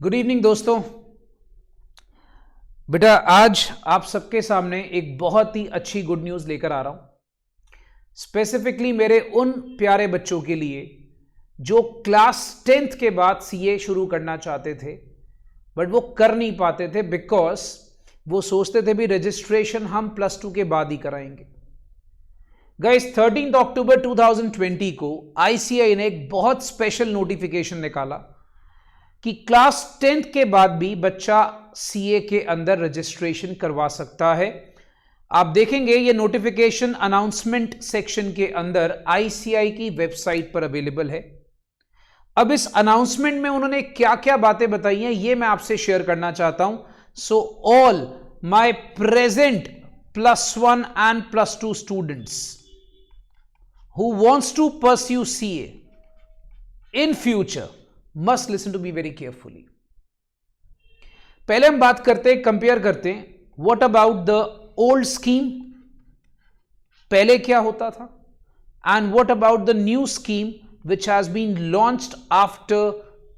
Good evening दोस्तों। बेटा आज आप सबके सामने एक बहुत ही अच्छी गुड न्यूज़ लेकर आ रहा हूं, स्पेसिफिकली मेरे उन प्यारे बच्चों के लिए जो क्लास 10th के बाद सीए शुरू करना चाहते थे बट वो कर नहीं पाते थे बिकॉज वो सोचते थे भी रजिस्ट्रेशन हम +2 के बाद ही कराएंगे। गाइस 13 अक्टूबर 2020 को आईसीआई ने एक बहुत स्पेशल नोटिफिकेशन निकाला कि क्लास 10th के बाद भी बच्चा सीए के अंदर रजिस्ट्रेशन करवा सकता है। आप देखेंगे ये नोटिफिकेशन अनाउंसमेंट सेक्शन के अंदर आईसीआई की वेबसाइट पर अवेलेबल है। अब इस अनाउंसमेंट में उन्होंने क्या क्या बातें बताई हैं ये मैं आपसे शेयर करना चाहता हूं। So all my present +1 and +2 students who wants to pursue CA in future must listen to me very carefully. पहले हम बात करते हैं, कंपेयर करते हैं what about the old scheme, पहले क्या होता था, and what about the new scheme which has been launched after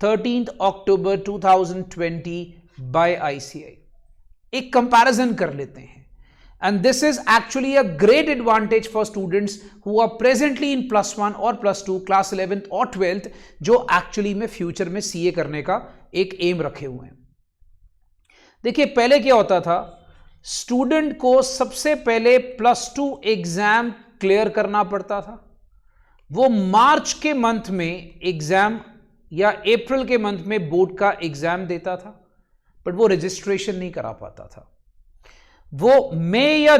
13th October 2020 by ICI. एक कंपैरिजन कर लेते हैं। And this is actually a great advantage for students who are presently in +1 और +2 class 11th और 12th जो actually में future में CA करने का एक एम रखे हुए हैं। देखिए पहले क्या होता था, स्टूडेंट को सबसे पहले +2 एग्जाम क्लियर करना पड़ता था। वो मार्च के मंथ में एग्जाम या अप्रैल के मंथ में बोर्ड का एग्जाम देता था बट वो रजिस्ट्रेशन नहीं करा पाता था। वो मई या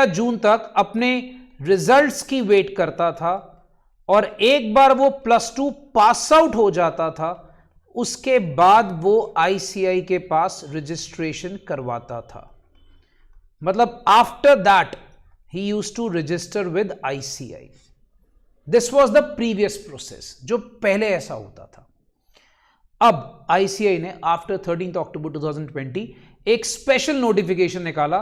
जून तक अपने रिजल्ट्स की वेट करता था और एक बार वो +2 पास आउट हो जाता था उसके बाद वो आईसीआई के पास रजिस्ट्रेशन करवाता था। मतलब after that he used to register with ICI. This was the previous process जो पहले ऐसा होता था। अब आईसीआई ने आफ्टर 13 अक्टूबर 2020 एक स्पेशल नोटिफिकेशन निकाला।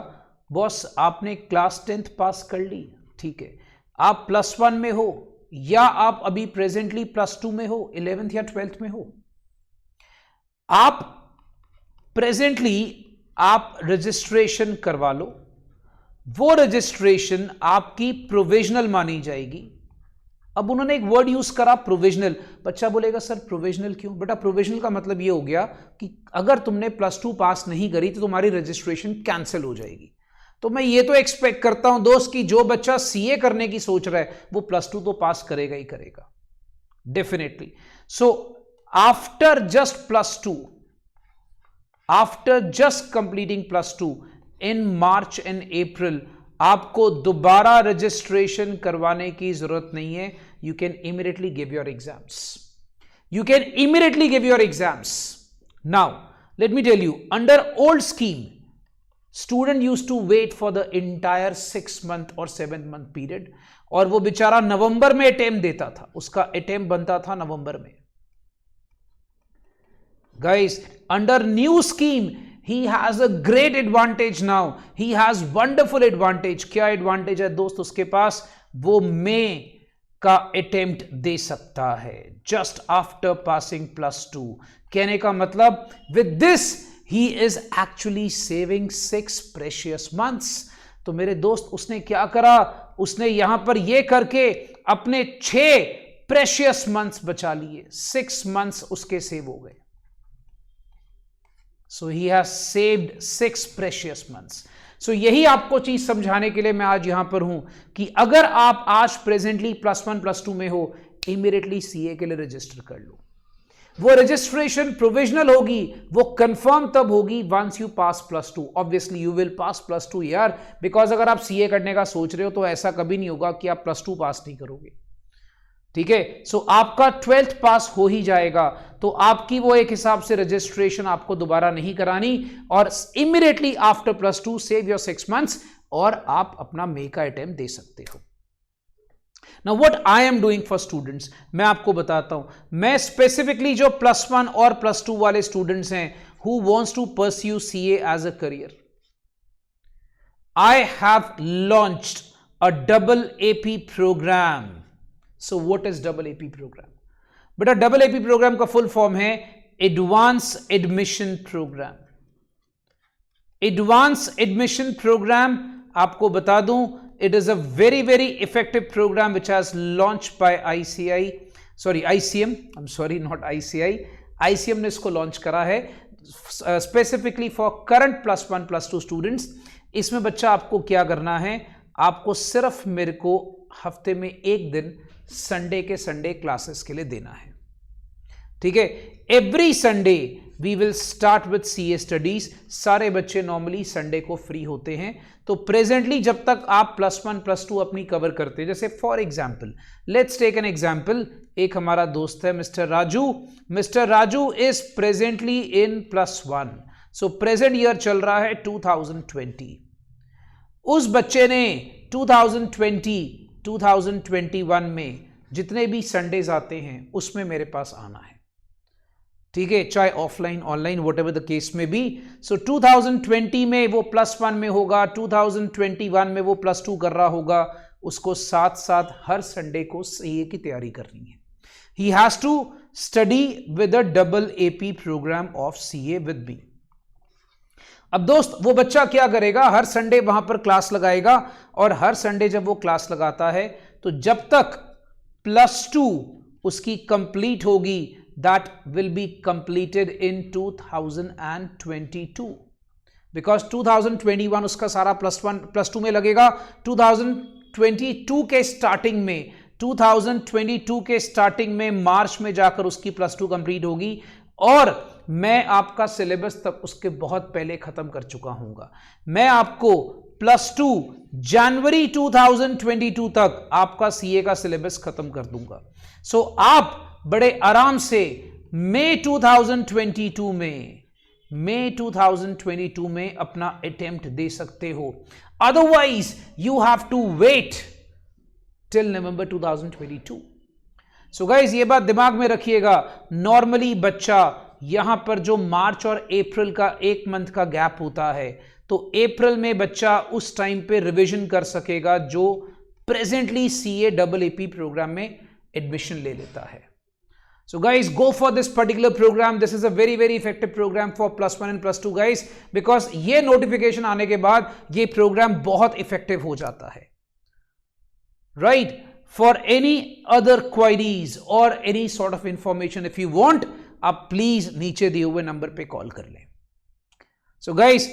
बॉस आपने क्लास 10th पास कर ली, ठीक है, आप +1 में हो या आप अभी प्रेजेंटली +2 में हो, 11th या 12th में हो, आप प्रेजेंटली आप रजिस्ट्रेशन करवा लो। वो रजिस्ट्रेशन आपकी प्रोविजनल मानी जाएगी। अब उन्होंने एक वर्ड यूज करा प्रोविजनल। बच्चा बोलेगा सर प्रोविजनल क्यों? बेटा प्रोविजनल का मतलब ये हो गया कि अगर तुमने +2 पास नहीं करी तो तुम्हारी रजिस्ट्रेशन कैंसिल हो जाएगी। तो मैं ये तो एक्सपेक्ट करता हूं दोस्त कि जो बच्चा सीए करने की सोच रहा है वो +2 तो पास करेगा ही करेगा definitely. So after just completing +2 in March and April आपको दोबारा रजिस्ट्रेशन करवाने की जरूरत नहीं है। You can immediately give your exams. Now let me tell you, under old scheme student used to wait for the entire 6 month और 7 month period और वो बेचारा नवंबर में अटेम्प्ट देता था, उसका अटेम्प्ट बनता था नवंबर में। Guys under new scheme he has a great advantage now. He has wonderful advantage. क्या एडवांटेज है दोस्त उसके पास? वो मई का अटेम्प्ट दे सकता है जस्ट आफ्टर पासिंग +2। कहने का मतलब with this he is actually saving 6 precious months। तो मेरे दोस्त उसने क्या करा, उसने यहां पर ये करके अपने 6 प्रेशियस मंथ्स बचा लिए। 6 मंथ्स उसके सेव हो गए। So he has saved 6 precious months. So यही आपको चीज समझाने के लिए मैं आज यहां पर हूं कि अगर आप आज प्रेजेंटली +1 +2 में हो, इमीडिएटली सीए के लिए रजिस्टर कर लो। वो रजिस्ट्रेशन प्रोविजनल होगी, वो कंफर्म तब होगी once you pass +2। Obviously you will pass +2 यार, बिकॉज अगर आप सीए करने का सोच रहे हो तो ऐसा कभी नहीं होगा कि आप +2 पास नहीं करोगे, ठीक है। सो आपका 12th पास हो ही जाएगा तो आपकी वो एक हिसाब से रजिस्ट्रेशन आपको दोबारा नहीं करानी और immediately after +2 save your 6 months और आप अपना मई का अटेम्प्ट दे सकते हो। Now what I am doing for students, मैं आपको बताता हूं। मैं स्पेसिफिकली जो +1 और +2 वाले स्टूडेंट्स हैं who wants to pursue CA as a career, I have launched a double AP program. So what is double AP program? बेटा डबल एपी प्रोग्राम का फुल फॉर्म है advance admission program. Advance admission program, आपको बता दूं, it is a very very effective program which has launch by ICM ने इसको launch करा है स्पेसिफिकली फॉर करंट +1 +2 स्टूडेंट्स। इसमें बच्चा आपको क्या करना है, आपको सिर्फ मेरे को हफ्ते में एक दिन संडे के संडे क्लासेस के लिए देना है, ठीक है। Every Sunday we will start with CA studies. सारे बच्चे नॉर्मली संडे को फ्री होते हैं, तो प्रेजेंटली जब तक आप +1 +2 अपनी कवर करते हैं, जैसे for example let's take an example, एक हमारा दोस्त है mister Raju is presently in +1, so present year चल रहा है 2020। उस बच्चे ने 2021 में जितने भी संडेज आते हैं उसमें मेरे पास आना है, ठीक है, चाहे offline online what ever the case में भी। सो 2020 में वो +1 में होगा, 2021 में वो +2 कर रहा होगा, उसको साथ साथ हर संडे को सीए की तैयारी करनी है। He has to study with a double AP program of CA with me. अब दोस्त वो बच्चा क्या करेगा, हर संडे वहां पर क्लास लगाएगा, और हर संडे जब वो क्लास लगाता है तो जब तक +2 उसकी कंप्लीट होगी, that will be completed in 2022 because 2021 उसका सारा +1 +2 में लगेगा। 2022 के स्टार्टिंग में मार्च में जाकर उसकी +2 कंप्लीट होगी, और मैं आपका सिलेबस तक उसके बहुत पहले खत्म कर चुका हूंगा। मैं आपको +2 जनवरी 2022 तक आपका सीए का सिलेबस खत्म कर दूंगा। सो आप बड़े आराम से मई 2022 में अपना अटेम्प्ट दे सकते हो। Otherwise you have to wait till November 2022। So guys ये बात दिमाग में रखिएगा, नॉर्मली बच्चा यहां पर जो मार्च और अप्रैल का 1 मंथ का गैप होता है, तो अप्रैल में बच्चा उस टाइम पे रिवीजन कर सकेगा जो presently CA double AP program में एडमिशन ले लेता है। So guys, go for this particular program. This is a very very effective program for +1 and +2 guys, because ये notification आने के बाद ये program बहुत effective हो जाता है, right? For any other queries or any sort of information if you want, आप please नीचे दिए हुए नंबर पे कॉल कर लें। So guys,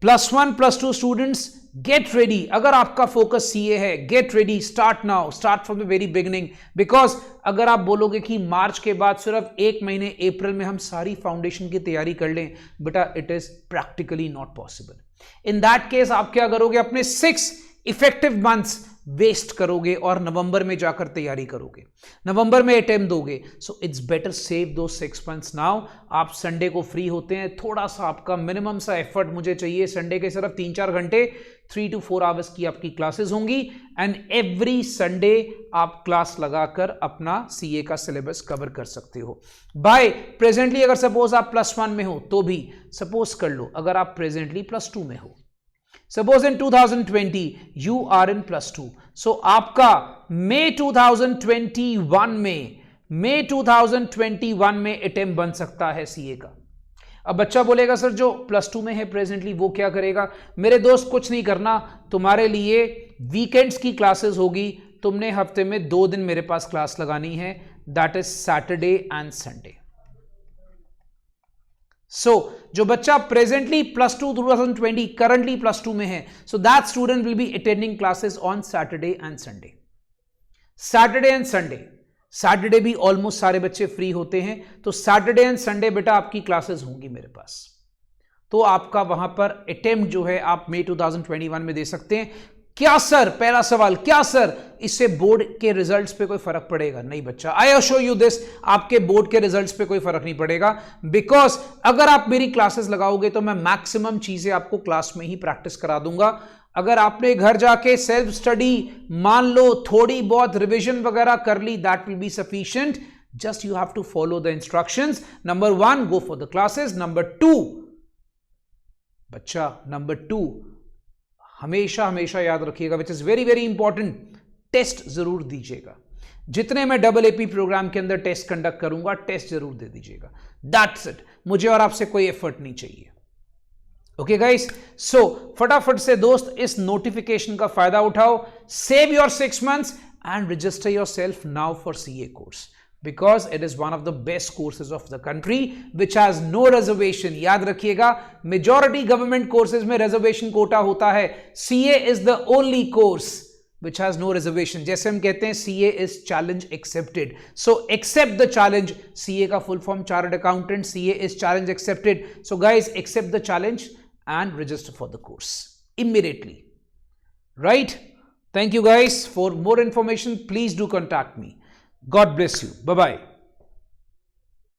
+1 +2 students get ready. अगर आपका फोकस सीए है, get ready, start now, start from the very beginning, because अगर आप बोलोगे कि मार्च के बाद सिर्फ 1 महीने अप्रैल में हम सारी फाउंडेशन की तैयारी कर लें, बेटा it is practically not possible. In that case आप क्या करोगे, अपने 6 इफेक्टिव मंथ्स वेस्ट करोगे और नवंबर में जाकर तैयारी करोगे, नवंबर में अटेम्प्ट दोगे। सो इट्स बेटर सेव दो 6 मंथ्स नाउ। आप संडे को फ्री होते हैं, थोड़ा सा आपका मिनिमम सा एफर्ट मुझे चाहिए, संडे के सिर्फ 3-4 घंटे, 3 to 4 आवर्स की आपकी क्लासेस होंगी, एंड एवरी संडे आप क्लास लगाकर अपना सीए का सिलेबस कवर कर सकते हो। बाय प्रेजेंटली अगर सपोज आप +1 में हो तो भी सपोज कर लो, अगर आप प्रेजेंटली +2 में हो, suppose in 2020 you are in +2, so आपका मई 2021 में अटेम्प्ट बन सकता है सीए का। अब बच्चा बोलेगा सर जो +2 में है प्रेजेंटली वो क्या करेगा? मेरे दोस्त कुछ नहीं करना, तुम्हारे लिए वीकेंड्स की क्लासेस होगी, तुमने हफ्ते में 2 दिन मेरे पास क्लास लगानी है, that is Saturday and Sunday. So जो बच्चा प्रेजेंटली +2 2020 करंटली +2 में है, so that student will be attending classes on Saturday and Sunday. Saturday and Sunday, Saturday भी ऑलमोस्ट सारे बच्चे फ्री होते हैं, तो सैटरडे एंड संडे बेटा आपकी क्लासेस होंगी मेरे पास, तो आपका वहां पर अटेम्प्ट जो है आप मई 2021 में दे सकते हैं। क्या सर, पहला सवाल, क्या सर इससे बोर्ड के रिजल्ट्स पे कोई फर्क पड़ेगा? नहीं बच्चा, आई अश्योर यू दिस, आपके बोर्ड के रिजल्ट्स पे कोई फर्क नहीं पड़ेगा, बिकॉज अगर आप मेरी क्लासेस लगाओगे तो मैं मैक्सिमम चीजें आपको क्लास में ही प्रैक्टिस करा दूंगा। अगर आपने घर जाके सेल्फ स्टडी मान लो थोड़ी बहुत रिविजन वगैरह कर ली, that will be sufficient, just you have to follow the instructions. Number 1 go for the classes, number 2 बच्चा, नंबर 2 हमेशा हमेशा याद रखिएगा, which is very very important, test जरूर दीजिएगा। जितने मैं डबल एपी प्रोग्राम के अंदर टेस्ट कंडक्ट करूंगा, टेस्ट जरूर दे दीजिएगा। दैट्स इट, मुझे और आपसे कोई एफर्ट नहीं चाहिए। ओके गाइस, सो फटाफट से दोस्त इस नोटिफिकेशन का फायदा उठाओ, save your 6 months and register yourself now for CA course because it is one of the best courses of the country which has no reservation। याद रखिएगा, majority government courses में reservation quota होता है, CA is the only course which has no reservation। जैसे हम कहते हैं CA is challenge accepted, so accept the challenge। CA का full form chartered accountant, CA is challenge accepted। So guys, accept the challenge and register for the course immediately, right? Thank you guys. For more information, please do contact me. God bless you. Bye-bye.